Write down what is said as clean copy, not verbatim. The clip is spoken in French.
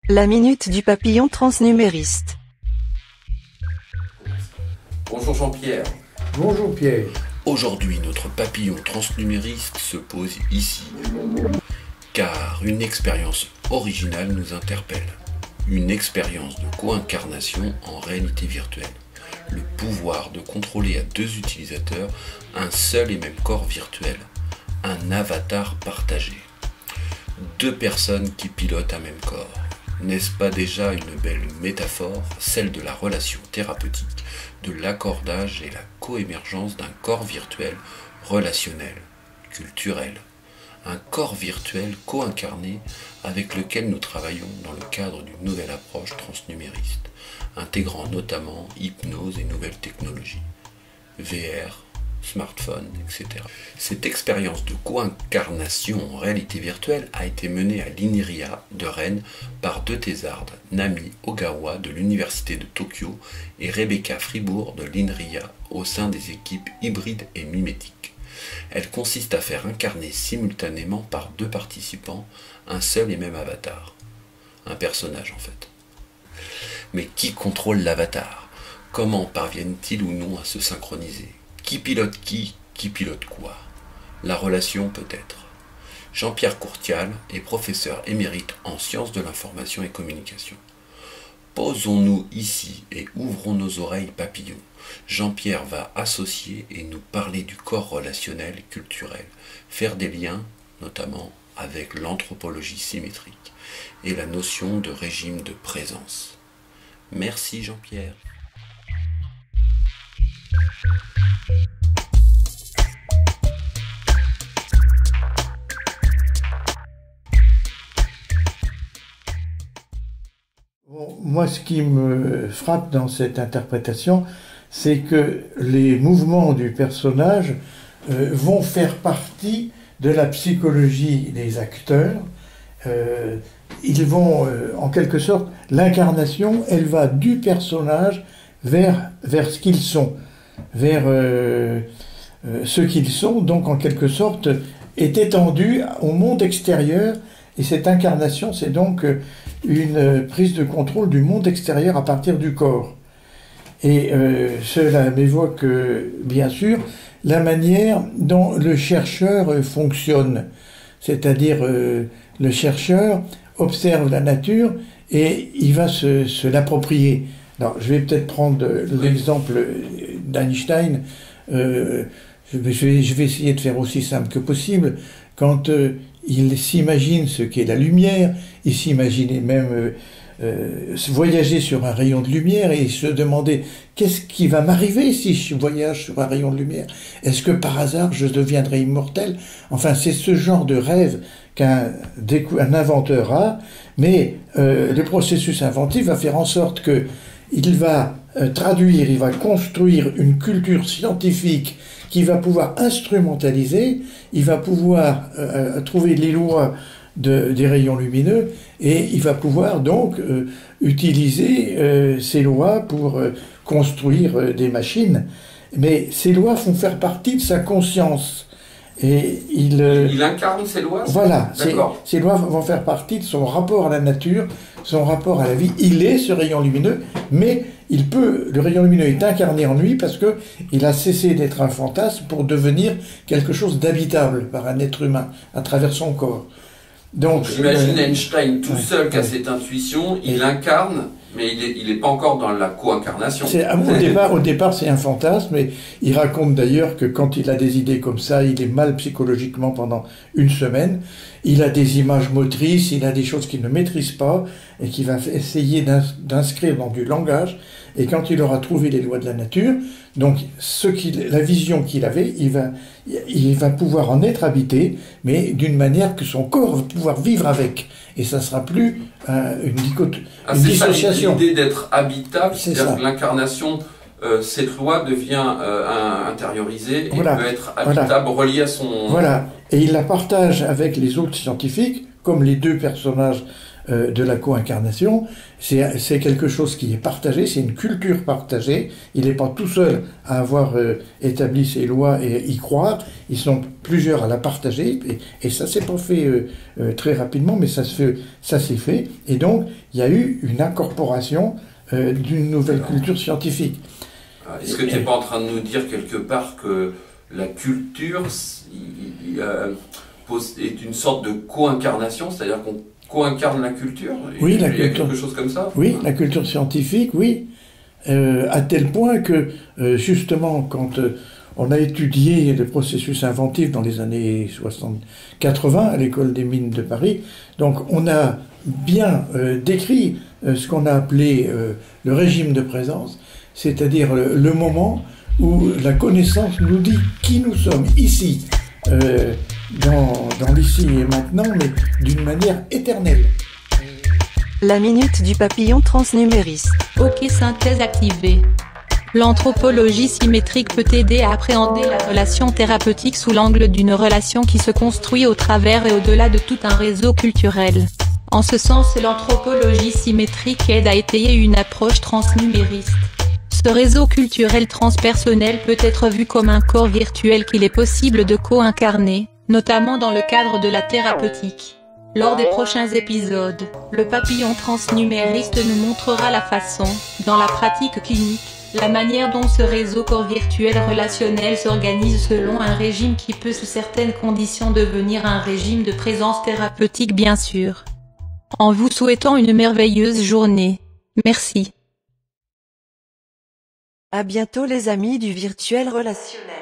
La minute du papillon transnumériste. Bonjour Jean-Pierre. Bonjour Pierre. Aujourd'hui, notre papillon transnumériste se pose ici, car une expérience originale nous interpelle. Une expérience de co-incarnation en réalité virtuelle. Le pouvoir de contrôler à deux utilisateurs un seul et même corps virtuel. Un avatar partagé. Deux personnes qui pilotent un même corps. N'est-ce pas déjà une belle métaphore, celle de la relation thérapeutique, de l'accordage et la coémergence d'un corps virtuel, relationnel, culturel. Un corps virtuel co-incarné avec lequel nous travaillons dans le cadre d'une nouvelle approche transnumériste, intégrant notamment hypnose et nouvelles technologies, VR, smartphone, etc. Cette expérience de co-incarnation en réalité virtuelle a été menée à l'INRIA de Rennes par deux thésardes, Nami Ogawa de l'Université de Tokyo et Rebecca Fribourg de l'INRIA au sein des équipes hybrides et mimétiques. Elle consiste à faire incarner simultanément par deux participants un seul et même avatar. Un personnage en fait. Mais qui contrôle l'avatar? Comment parviennent-ils ou non à se synchroniser? Qui pilote quoi? La relation peut-être. Jean-Pierre Courtial est professeur émérite en sciences de l'information et communication. Posons-nous ici et ouvrons nos oreilles papillons. Jean-Pierre va associer et nous parler du corps relationnel et culturel, faire des liens, notamment avec l'anthropologie symétrique et la notion de régime de présence. Merci Jean-Pierre. Bon, moi, ce qui me frappe dans cette interprétation, c'est que les mouvements du personnage vont faire partie de la psychologie des acteurs. Ils vont, en quelque sorte, l'incarnation, elle va du personnage vers ce qu'ils sont, vers ce qu'ils sont, donc en quelque sorte, est étendue au monde extérieur. Et cette incarnation, c'est donc une prise de contrôle du monde extérieur à partir du corps. Et cela m'évoque, bien sûr, la manière dont le chercheur fonctionne. C'est-à-dire, le chercheur observe la nature et il va se l'approprier. Alors, je vais peut-être prendre l'exemple d'Einstein. Je vais essayer de faire aussi simple que possible. Quand il s'imagine ce qu'est la lumière, il s'imaginait même voyager sur un rayon de lumière et se demander qu'est-ce qui va m'arriver si je voyage sur un rayon de lumière? Est-ce que par hasard je deviendrai immortel? Enfin, c'est ce genre de rêve qu'un inventeur a, mais le processus inventif va faire en sorte que il va traduire, il va construire une culture scientifique qui va pouvoir instrumentaliser, il va pouvoir trouver les lois des rayons lumineux et il va pouvoir donc utiliser ces lois pour construire des machines. Mais ces lois font faire partie de sa conscience. Et il incarne ces lois? Voilà, ces lois vont faire partie de son rapport à la nature, son rapport à la vie. Il est ce rayon lumineux, mais le rayon lumineux est incarné en lui parce que il a cessé d'être un fantasme pour devenir quelque chose d'habitable par un être humain à travers son corps. Donc, j'imagine Einstein tout seul qui a cette intuition, il l'incarne, mais il n'est pas encore dans la co-incarnation. Au départ, c'est un fantasme, et il raconte d'ailleurs que quand il a des idées comme ça, il est mal psychologiquement pendant une semaine. Il a des images motrices, il a des choses qu'il ne maîtrise pas, et qu'il va essayer d'inscrire dans du langage. Et quand il aura trouvé les lois de la nature, donc la vision qu'il avait, il va pouvoir en être habité, mais d'une manière que son corps va pouvoir vivre avec. Et ça ne sera plus une dissociation. L'idée d'être habitable, c'est-à-dire que l'incarnation, cette loi devient intériorisée et peut être habitable, reliée à son... Voilà, et il la partage avec les autres scientifiques, comme les deux personnages de la co-incarnation. C'est quelque chose qui est partagé, c'est une culture partagée. Il n'est pas tout seul à avoir établi ces lois et y croire. Ils sont plusieurs à la partager, et ça s'est pas fait très rapidement, mais ça s'est fait. Et donc, il y a eu une incorporation d'une nouvelle culture scientifique. Est-ce que tu n'es pas en train de nous dire quelque part que la culture est une sorte de co-incarnation, c'est-à-dire qu'on co-incarne la culture? Oui, il y a quelque chose comme ça? Oui, la culture scientifique, oui. À tel point que, justement, quand on a étudié le processus inventif dans les années 60-80 à l'école des mines de Paris, donc on a bien décrit ce qu'on a appelé le régime de présence, c'est-à-dire le moment où la connaissance nous dit qui nous sommes ici, dans l'ici et maintenant, mais d'une manière éternelle. La minute du papillon transnumériste. OK, synthèse activée. L'anthropologie symétrique peut aider à appréhender la relation thérapeutique sous l'angle d'une relation qui se construit au travers et au-delà de tout un réseau culturel. En ce sens, l'anthropologie symétrique aide à étayer une approche transnumériste. Ce réseau culturel transpersonnel peut être vu comme un corps virtuel qu'il est possible de co-incarner, notamment dans le cadre de la thérapeutique. Lors des prochains épisodes, le papillon transnumériste nous montrera la façon, dans la pratique clinique, la manière dont ce réseau corps virtuel relationnel s'organise selon un régime qui peut sous certaines conditions devenir un régime de présence thérapeutique bien sûr. En vous souhaitant une merveilleuse journée. Merci. À bientôt les amis du virtuel relationnel.